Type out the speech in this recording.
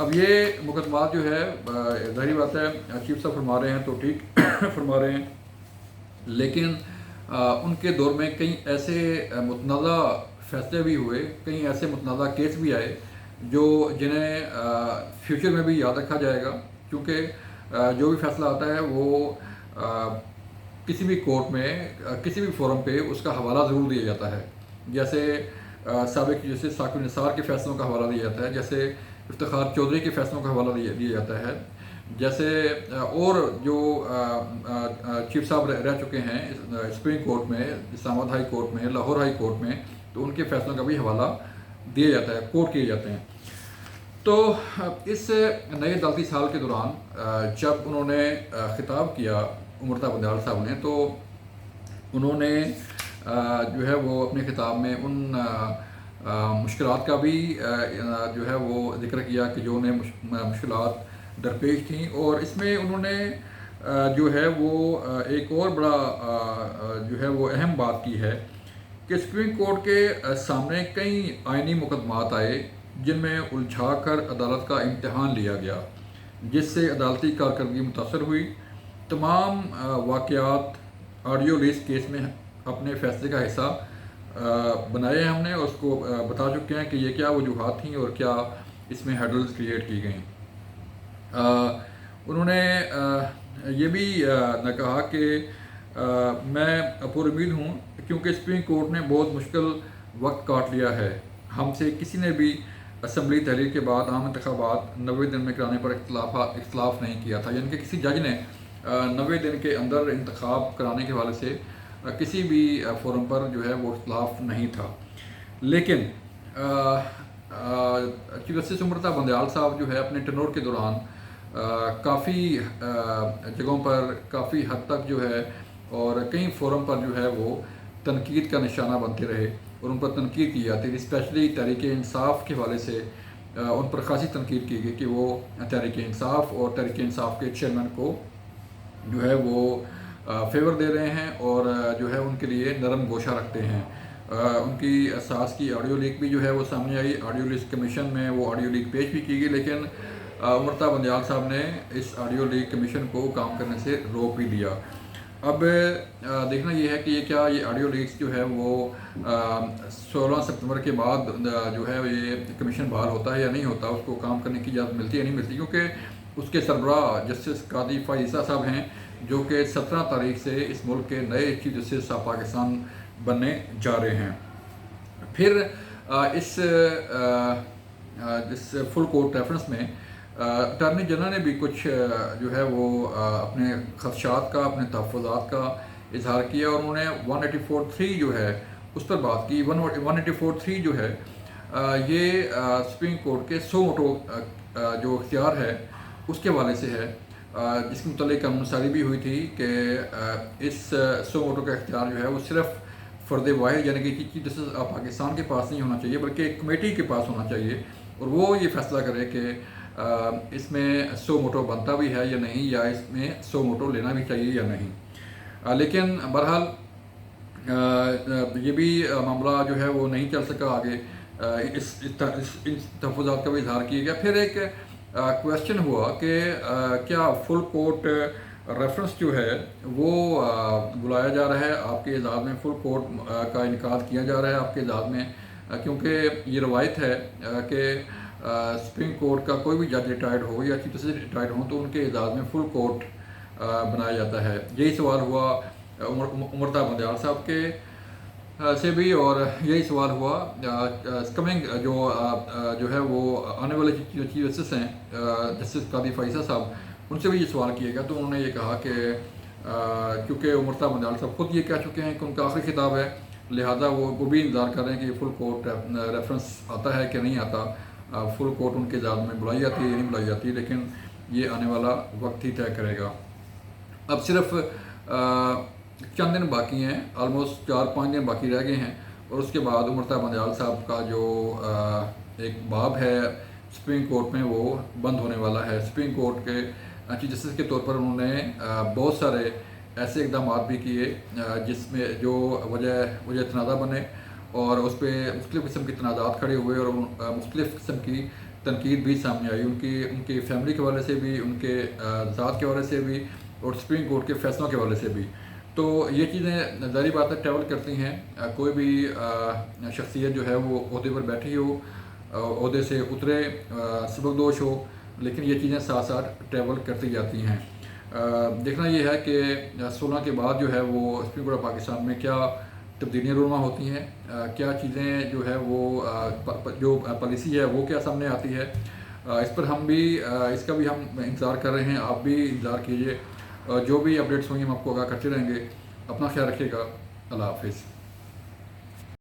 اب یہ مقدمات جو ہے ظاہری بات ہے چیف صاحب فرما رہے ہیں تو ٹھیک فرما رہے ہیں، لیکن ان کے دور میں کئی ایسے متنازع فیصلے بھی ہوئے، کئی ایسے متنازع کیس بھی آئے جو جنہیں فیوچر میں بھی یاد رکھا جائے گا، کیونکہ جو بھی فیصلہ آتا ہے وہ کسی بھی کورٹ میں کسی بھی فورم پہ اس کا حوالہ ضرور دیا جاتا ہے، جیسے سابق جیسے ثاقب نثار کے فیصلوں کا حوالہ دیا جاتا ہے، جیسے افتخار چودھری کے فیصلوں کا حوالہ دیا جاتا ہے، جیسے اور جو چیف صاحب رہ چکے ہیں سپریم کورٹ میں، اسلام آباد ہائی کورٹ میں، لاہور ہائی کورٹ میں، تو ان کے فیصلوں کا بھی حوالہ دیا جاتا ہے، کوٹ کیے جاتے ہیں۔ تو اس نئے عدالتی سال کے دوران جب انہوں نے خطاب کیا امرتا بندیال صاحب نے، تو انہوں نے جو ہے وہ اپنے خطاب میں ان مشکلات کا بھی جو ہے وہ ذکر کیا کہ جو انہیں مشکلات درپیش تھیں، اور اس میں انہوں نے جو ہے وہ ایک اور بڑا جو ہے وہ اہم بات کی ہے کہ سپریم کورٹ کے سامنے کئی آئینی مقدمات آئے جن میں الجھا کر عدالت کا امتحان لیا گیا، جس سے عدالتی کارکردگی متاثر ہوئی۔ تمام واقعات آڈیو لیز کیس میں اپنے فیصلے کا حصہ بنائے ہیں ہم نے، اور اس کو بتا چکے ہیں کہ یہ کیا وجوہات تھیں اور کیا اس میں ہیڈلز کریٹ کی گئیں۔ انہوں نے یہ بھی کہا کہ میں پر امید ہوں کیونکہ سپریم کورٹ نے بہت مشکل وقت کاٹ لیا ہے، ہم سے کسی نے بھی اسمبلی تحلیل کے بعد عام انتخابات 90 دن میں کرانے پر اختلاف نہیں کیا تھا، یعنی کہ کسی جج نے 90 دن کے اندر انتخاب کرانے کے حوالے سے کسی بھی فورم پر جو ہے وہ اختلاف نہیں تھا۔ لیکن چیف جسٹس امرتا بندیال صاحب جو ہے اپنے ٹینور کے دوران کافی جگہوں پر کافی حد تک جو ہے اور کئی فورم پر جو ہے وہ تنقید کا نشانہ بنتے رہے، اور ان پر تنقید کی جاتی تھی، اسپیشلی تحریک انصاف کے حوالے سے ان پر خاصی تنقید کی گئی کہ وہ تحریک انصاف اور تحریک انصاف کے چیئرمین کو جو ہے وہ فیور دے رہے ہیں اور جو ہے ان کے لیے نرم گوشہ رکھتے ہیں۔ ان کی اساس کی آڈیو لیک بھی جو ہے وہ سامنے آئی، آڈیو لیک کمیشن میں وہ آڈیو لیک پیش بھی کی گئی، لیکن امرتا بندیال صاحب نے اس آڈیو لیک کمیشن کو کام کرنے سے روک بھی دیا۔ اب دیکھنا یہ ہے کہ یہ آڈیو لیکس جو ہے وہ 16 ستمبر کے بعد جو ہے یہ کمیشن بحال ہوتا ہے یا نہیں ہوتا، اس کو کام کرنے کی اجازت ملتی ہے یا نہیں ملتی، کیونکہ اس کے سربراہ جسٹس قاضی فائز عیسیٰ صاحب ہیں جو کہ 17 تاریخ سے اس ملک کے نئے چیف جسٹس آف پاکستان بننے جا رہے ہیں۔ پھر اس فل کورٹ ریفرنس میں اٹارنی جنرل نے بھی کچھ جو ہے وہ اپنے خدشات کا، اپنے تحفظات کا اظہار کیا، اور انہوں نے 184(3) جو ہے اس پر بات کی۔ 184(3) جو ہے یہ سپریم کورٹ کے سو موٹو جو اختیار ہے اس کے حوالے سے ہے، جس کے متعلق قانون سازی بھی ہوئی تھی کہ اس سو موٹو کا اختیار جو ہے وہ صرف فرد واحد یعنی کہ چیف جسٹس آف پاکستان کے پاس نہیں ہونا چاہیے بلکہ ایک کمیٹی کے پاس ہونا چاہیے، اور وہ یہ فیصلہ کرے کہ اس میں سو موٹو بنتا بھی ہے یا نہیں، یا اس میں سو موٹو لینا بھی چاہیے یا نہیں۔ لیکن بہرحال یہ بھی معاملہ جو ہے وہ نہیں چل سکا آگے، اس تحفظات کا بھی اظہار کیا گیا۔ پھر ایک کویسچن ہوا کہ کیا فل کورٹ ریفرنس جو ہے وہ بلایا جا رہا ہے آپ کے اعزاز میں، فل کورٹ کا انعقاد کیا جا رہا ہے آپ کے اعزاز میں، کیونکہ یہ روایت ہے کہ سپریم کورٹ کا کوئی بھی جج ریٹائرڈ ہو یا چیف جسٹس ریٹائرڈ ہوں تو ان کے اعزاز میں فل کورٹ بنایا جاتا ہے۔ یہی سوال ہوا امرتا بندیال صاحب کے سے بھی، اور یہی سوال ہوا کمنگ جو ہے وہ آنے والے چیف جسٹس ہیں جسٹس قاضی فائز عیسیٰ صاحب، ان سے بھی یہ سوال کیا گیا، تو انہوں نے یہ کہا کہ کیونکہ امرتا بندیال صاحب خود یہ کہہ چکے ہیں کہ ان کا آخری خطاب ہے، لہٰذا وہ بھی انتظار کر رہے ہیں کہ یہ فل کورٹ ریفرنس آتا ہے کہ نہیں آتا، فل کورٹ ان کے اعزاز میں بلائی جاتی ہے یا نہیں بلائی جاتی، لیکن یہ آنے والا وقت ہی طے کرے گا۔ اب صرف چند دن باقی ہیں، آلموسٹ 4-5 دن باقی رہ گئے ہیں، اور اس کے بعد امرتا بندیال صاحب کا جو ایک باب ہے سپریم کورٹ میں وہ بند ہونے والا ہے۔ سپریم کورٹ کے چیف جسٹس کے طور پر انہوں نے بہت سارے ایسے اقدامات بھی کیے جس میں جو وجہ تنازع بنے، اور اس پہ مختلف قسم کے تنازعات کھڑے ہوئے اور مختلف قسم کی تنقید بھی سامنے آئی، ان کی فیملی کے حوالے سے بھی، ان کے ذات کے حوالے سے بھی، اور سپریم کورٹ کے فیصلوں کے حوالے سے بھی. تو یہ چیزیں ظاہری بات ہے ٹریول کرتی ہیں. کوئی بھی شخصیت جو ہے وہ عہدے پر بیٹھی ہو، عہدے سے اترے، سبکدوش ہو، لیکن یہ چیزیں ساتھ ساتھ ٹریول کرتی جاتی ہیں. دیکھنا یہ ہے کہ 16 کے بعد جو ہے وہ سپریم کورٹ آف پاکستان میں کیا تبدیلیاں رونما ہوتی ہیں، کیا چیزیں جو ہے وہ جو پالیسی ہے وہ کیا سامنے آتی ہے. اس پر ہم بھی اس کا بھی ہم انتظار کر رہے ہیں. آپ بھی انتظار کیجیے. جو بھی اپڈیٹس ہوں گی ہم آپ کو آگاہ کرتے رہیں گے. اپنا خیال رکھیے گا. اللہ حافظ.